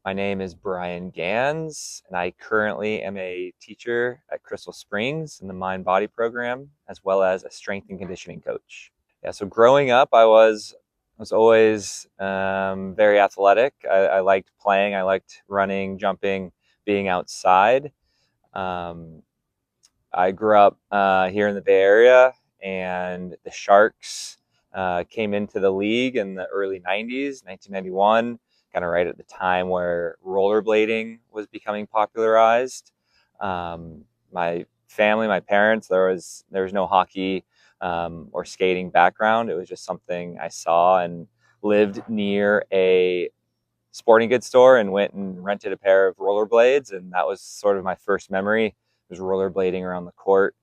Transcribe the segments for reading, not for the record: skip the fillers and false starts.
My name is Brian Ganz, and I currently am a teacher at Crystal Springs in the Mind Body program, as well as a strength and conditioning coach. Yeah, so growing up, I was always very athletic. I liked playing. I liked running, jumping, being outside. Um, I grew up here in the Bay Area, and the Sharks came into the league in the early 90s, 1991, kind of right at the time where rollerblading was becoming popularized. My family, my parents, there was no hockey or skating background. It was just something I saw and lived near a sporting goods store and went and rented a pair of rollerblades, and that was sort of my first memory. Was rollerblading around the court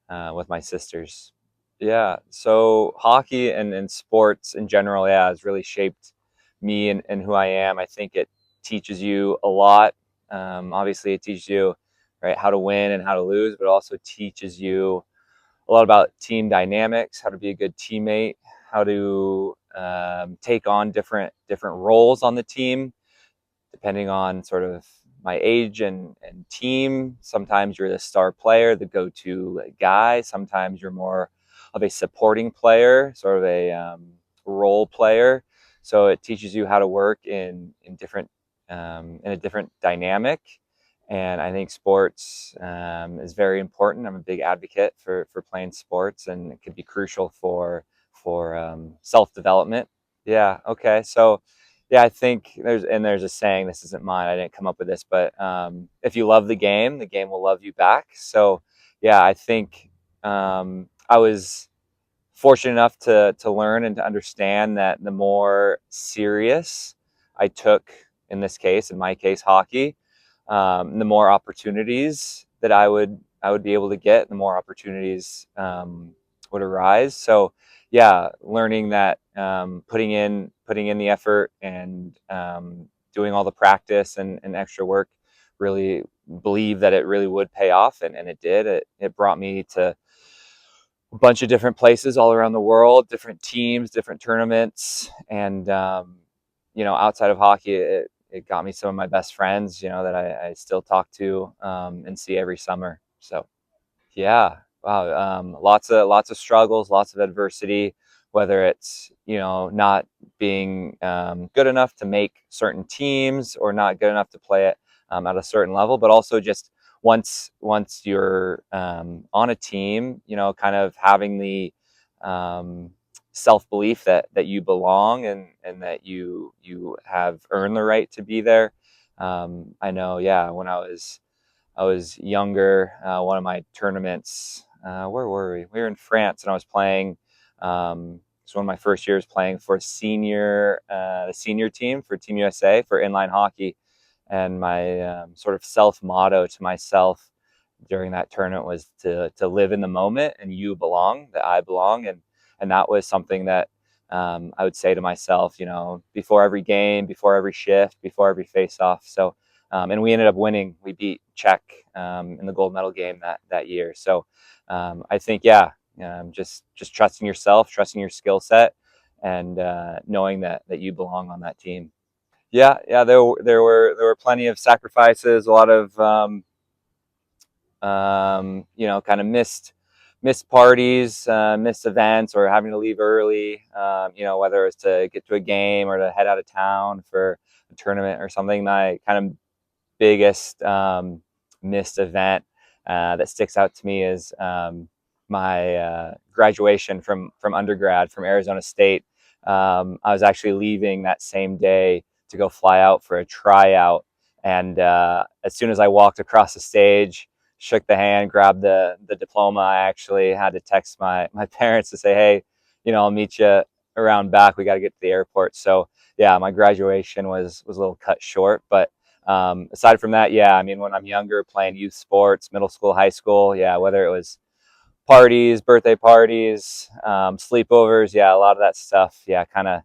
with my sisters. Yeah, so hockey and sports in general, yeah, has really shaped me and who I am. I think it teaches you a lot. Obviously, it teaches you right how to win and how to lose, but it also teaches you a lot about team dynamics, how to be a good teammate, how to take on different roles on the team depending on sort of my age and team. Sometimes you're the star player, the go-to guy. Sometimes you're more of a supporting player, sort of a role player. So it teaches you how to work in different in a different dynamic. And I think sports is very important. I'm a big advocate for playing sports, and it can be crucial for self development. Yeah. Okay. So yeah, I think there's a saying. This isn't mine. I didn't come up with this, but if you love the game will love you back. So yeah, I think I was fortunate enough to learn and to understand that the more serious I took, in my case, hockey, the more opportunities that I would be able to get, the more opportunities would arise. So yeah, learning that putting in the effort and doing all the practice and extra work, really believe that it really would pay off, and it did. It brought me to a bunch of different places all around the world, different teams, different tournaments, and outside of hockey, it got me some of my best friends, that I still talk to and see every summer. So yeah, wow, lots of struggles, lots of adversity, whether it's not being good enough to make certain teams or not good enough to play it at a certain level, but also just once you're on a team, kind of having the um, self belief that you belong and that you have earned the right to be there. I know, yeah, when I was younger. One of my tournaments, where were we? We were in France, and I was playing. It's one of my first years playing for the senior team for Team USA for inline hockey. And my sort of self motto to myself during that tournament was to live in the moment, and you belong, that I belong, and that was something that I would say to myself, before every game, before every shift, before every face off. So and we ended up winning. We beat Czech in the gold medal game that year. So I think, yeah, just trusting yourself, trusting your skill set, and knowing that you belong on that team. Yeah, yeah. There were plenty of sacrifices, a lot of kind of missed parties, missed events, or having to leave early. Whether it's to get to a game or to head out of town for a tournament or something. My kind of biggest missed event that sticks out to me is my graduation from undergrad from Arizona State. I was actually leaving that same day to go fly out for a tryout, and as soon as I walked across the stage, shook the hand, grabbed the diploma, I actually had to text my parents to say, "Hey, I'll meet you around back. We got to get to the airport." So yeah, my graduation was a little cut short, but aside from that, yeah, I mean, when I'm younger, playing youth sports, middle school, high school, yeah, whether it was parties, birthday parties, sleepovers, yeah, a lot of that stuff, yeah, kind of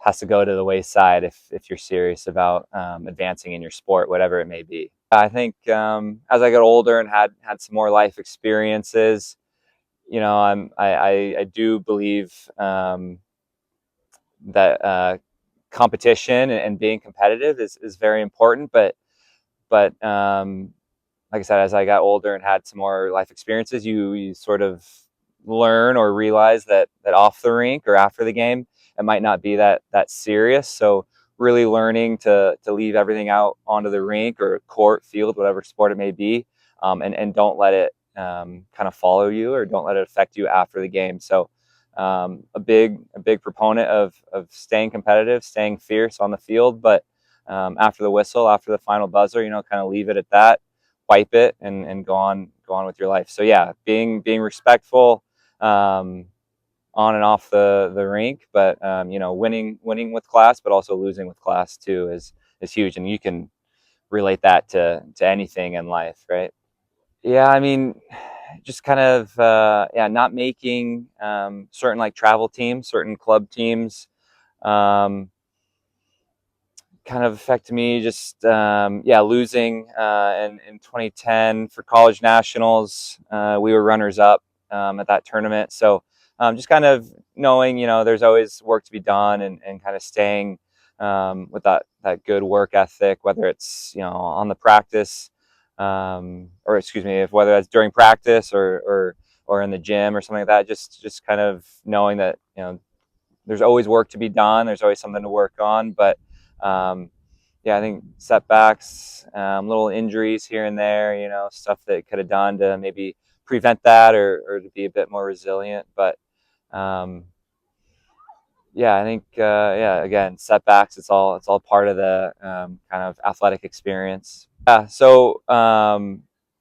has to go to the wayside if you're serious about advancing in your sport, whatever it may be. I think as I got older and had some more life experiences, I do believe that competition and being competitive is very important. But like I said, as I got older and had some more life experiences, you sort of learn or realize that off the rink or after the game, it might not be that serious. So really learning to leave everything out onto the rink or court, field, whatever sport it may be, and don't let it kind of follow you, or don't let it affect you after the game. So a big proponent of staying competitive, staying fierce on the field, but after the whistle, after the final buzzer, kind of leave it at that, wipe it, and go on with your life. So yeah, being respectful on and off the rink, but winning with class, but also losing with class too is huge, and you can relate that to anything in life, right? Yeah, I mean, just kind of not making certain like travel teams, certain club teams. Um, Kind of affected me, just losing in 2010 for college nationals. We were runners up at that tournament, so just kind of knowing there's always work to be done, and kind of staying with that good work ethic, whether it's on the practice, or excuse me, if whether that's during practice or in the gym or something like that. Just kind of knowing that there's always work to be done. There's always something to work on. But I think setbacks, little injuries here and there, stuff that could have done to maybe prevent that, or to be a bit more resilient. But um, I think again, setbacks. It's all part of the kind of athletic experience. Yeah. So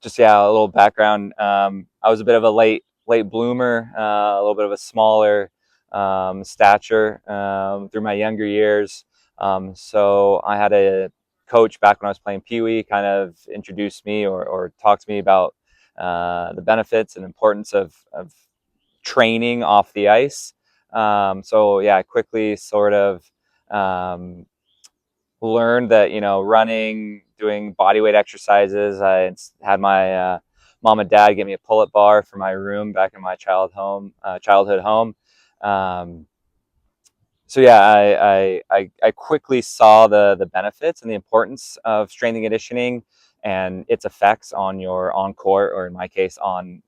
just a little background. I was a bit of a late bloomer, a little bit of a smaller stature through my younger years. So I had a coach back when I was playing Pee Wee kind of introduced me, or talked to me about the benefits and importance of training off the ice. I quickly sort of um, learned that running, doing body weight exercises. I had my mom and dad get me a pull-up bar for my room back in my childhood home. Um, I quickly saw the benefits and the importance of strength and conditioning and its effects on your on court, or in my case on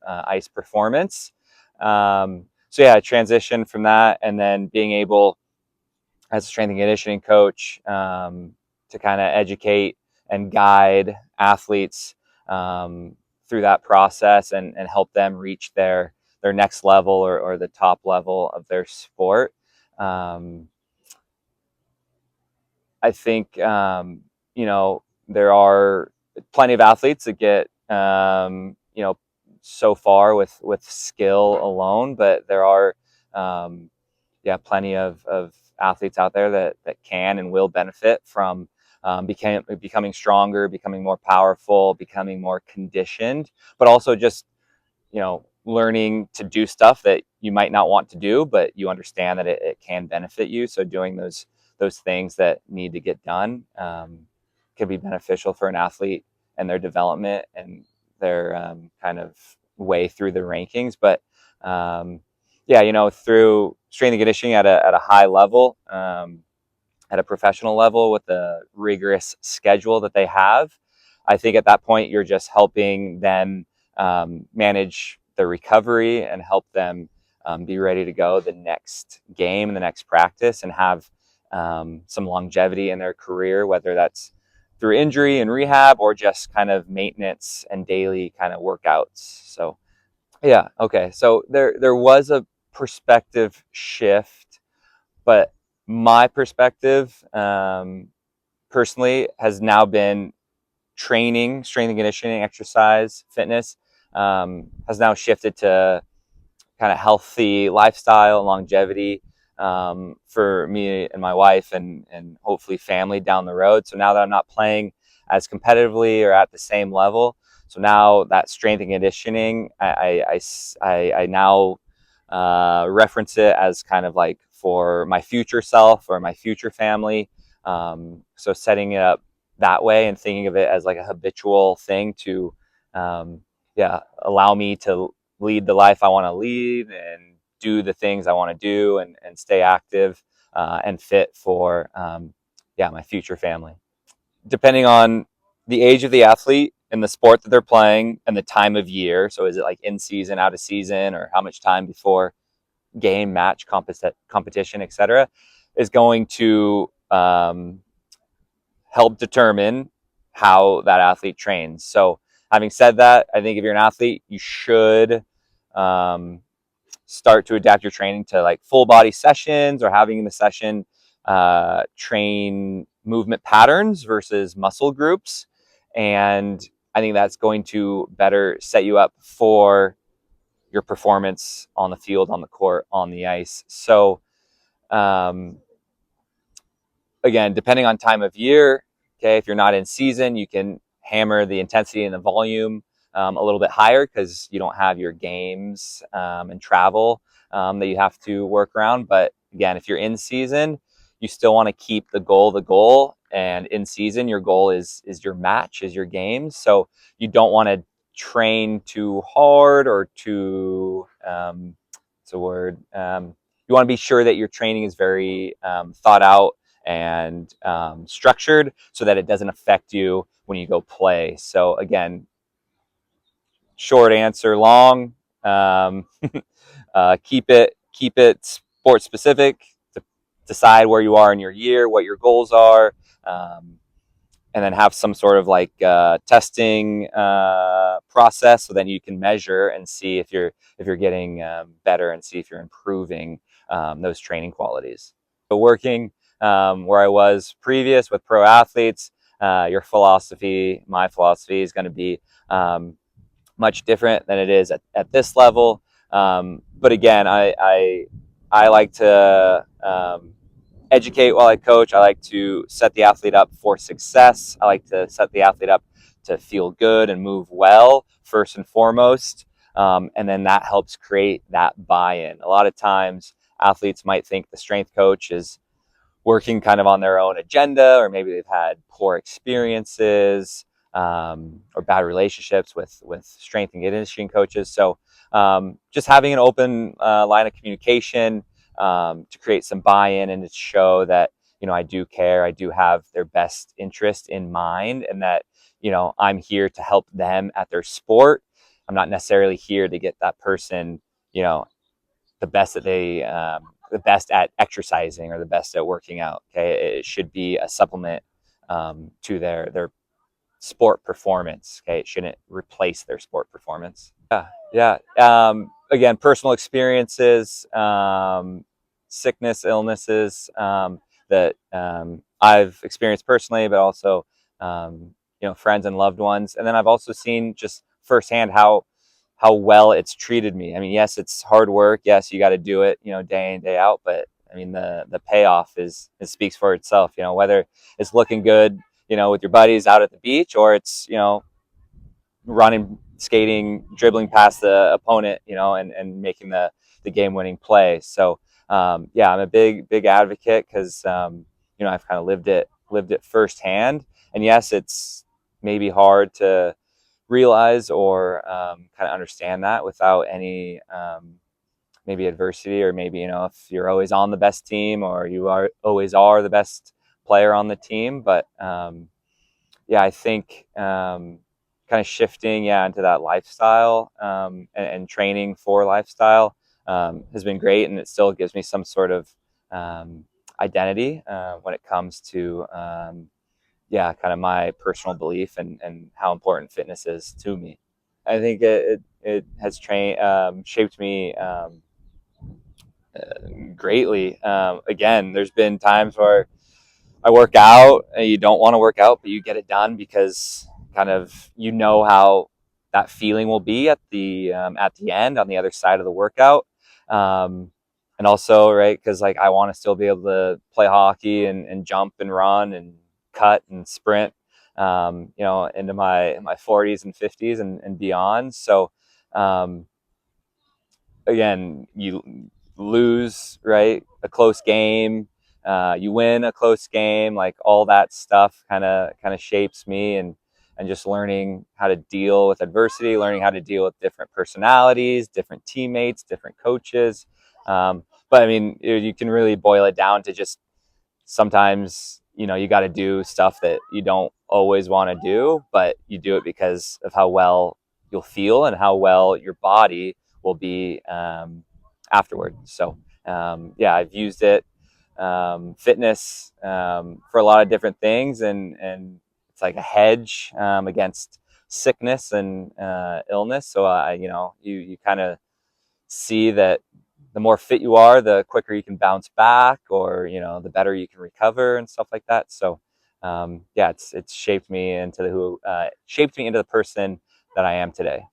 ice performance. I transitioned from that, and then being able, as a strength and conditioning coach, to kind of educate and guide athletes through that process, and help them reach their next level, or the top level of their sport. Um, I think there are plenty of athletes that get so far with skill alone, but there are plenty of athletes out there that can and will benefit from becoming stronger, becoming more powerful, becoming more conditioned, but also just learning to do stuff that you might not want to do, but you understand that it can benefit you. So doing those things that need to get done can be beneficial for an athlete and their development and their kind of way through the rankings. But through strength and conditioning at a high level, at a professional level, with the rigorous schedule that they have, I think at that point you're just helping them manage their recovery and help them be ready to go the next game and the next practice, and have some longevity in their career, whether that's through injury and rehab, or just kind of maintenance and daily kind of workouts. So okay. So there was a perspective shift, but my perspective personally has now been training, strength and conditioning, exercise, fitness, has now shifted to kind of healthy lifestyle and longevity for me and my wife, and hopefully family down the road. So now that I'm not playing as competitively or at the same level, so now that strength and conditioning, I now reference it as kind of like for my future self or my future family. So setting it up that way and thinking of it as like a habitual thing to allow me to lead the life I want to lead and do the things I want to do, and stay active and fit for my future family. Depending on the age of the athlete and the sport that they're playing and the time of year. So is it like in season, out of season, or how much time before game, match, competition, etc., is going to help determine how that athlete trains. So having said that, I think if you're an athlete, you should start to adapt your training to like full body sessions, or having in the session train movement patterns versus muscle groups. And I think that's going to better set you up for your performance on the field, on the court, on the ice. So um, again, depending on time of year, okay, if you're not in season, you can hammer the intensity and the volume a little bit higher because you don't have your games and travel that you have to work around. But again, if you're in season, you still want to keep the goal. And in season, your goal is your match, is your games. So you don't want to train too hard or too, what's the word? You want to be sure that your training is very thought out and structured so that it doesn't affect you when you go play. So again, short answer, long. Keep it sport specific. To decide where you are in your year, what your goals are, and then have some sort of like testing process, so then you can measure and see if you're getting better, and see if you're improving those training qualities. So working where I was previous with pro athletes, my philosophy is going to be much different than it is at this level. But again, I like to educate while I coach. I like to set the athlete up for success. I like to set the athlete up to feel good and move well, first and foremost. And then that helps create that buy-in. A lot of times athletes might think the strength coach is working kind of on their own agenda, or maybe they've had poor experiences or bad relationships with strength and conditioning coaches. So just having an open line of communication to create some buy-in and to show that, I do care, I do have their best interest in mind, and that, I'm here to help them at their sport. I'm not necessarily here to get that person, the best that the best at exercising or the best at working out. Okay, it should be a supplement to their sport performance. Okay, it shouldn't replace their sport performance. Yeah. Again, personal experiences, sickness, illnesses that I've experienced personally, but also friends and loved ones. And then I've also seen just firsthand how well it's treated me. I mean, yes, it's hard work. Yes, you got to do it, day in, day out. But I mean, the payoff it speaks for itself. Whether it's looking good, with your buddies out at the beach, or it's running, skating, dribbling past the opponent, and making the game winning play. So I'm a big advocate because I've kind of lived it firsthand. And yes, it's maybe hard to realize or kind of understand that without any maybe adversity, or maybe if you're always on the best team, or you always are the best player on the team. But I think kind of shifting into that lifestyle and training for lifestyle has been great, and it still gives me some sort of identity when it comes to kind of my personal belief and how important fitness is to me. I think it has shaped me greatly. Again, there's been times where I work out and you don't want to work out, but you get it done because kind of how that feeling will be at the end, on the other side of the workout. And also, right, because like I want to still be able to play hockey and jump and run and cut and sprint, into my 40s and 50s and beyond. So again, you lose, right, a close game, you win a close game, like all that stuff kind of shapes me, and just learning how to deal with adversity, learning how to deal with different personalities, different teammates, different coaches, But I mean, you can really boil it down to just sometimes, you got to do stuff that you don't always want to do, but you do it because of how well you'll feel and how well your body will be afterward. So yeah, I've used it, fitness, for a lot of different things, and it's like a hedge against sickness and illness. So you kind of see that the more fit you are, the quicker you can bounce back, or the better you can recover and stuff like that. So yeah, it's shaped me into the person that I am today.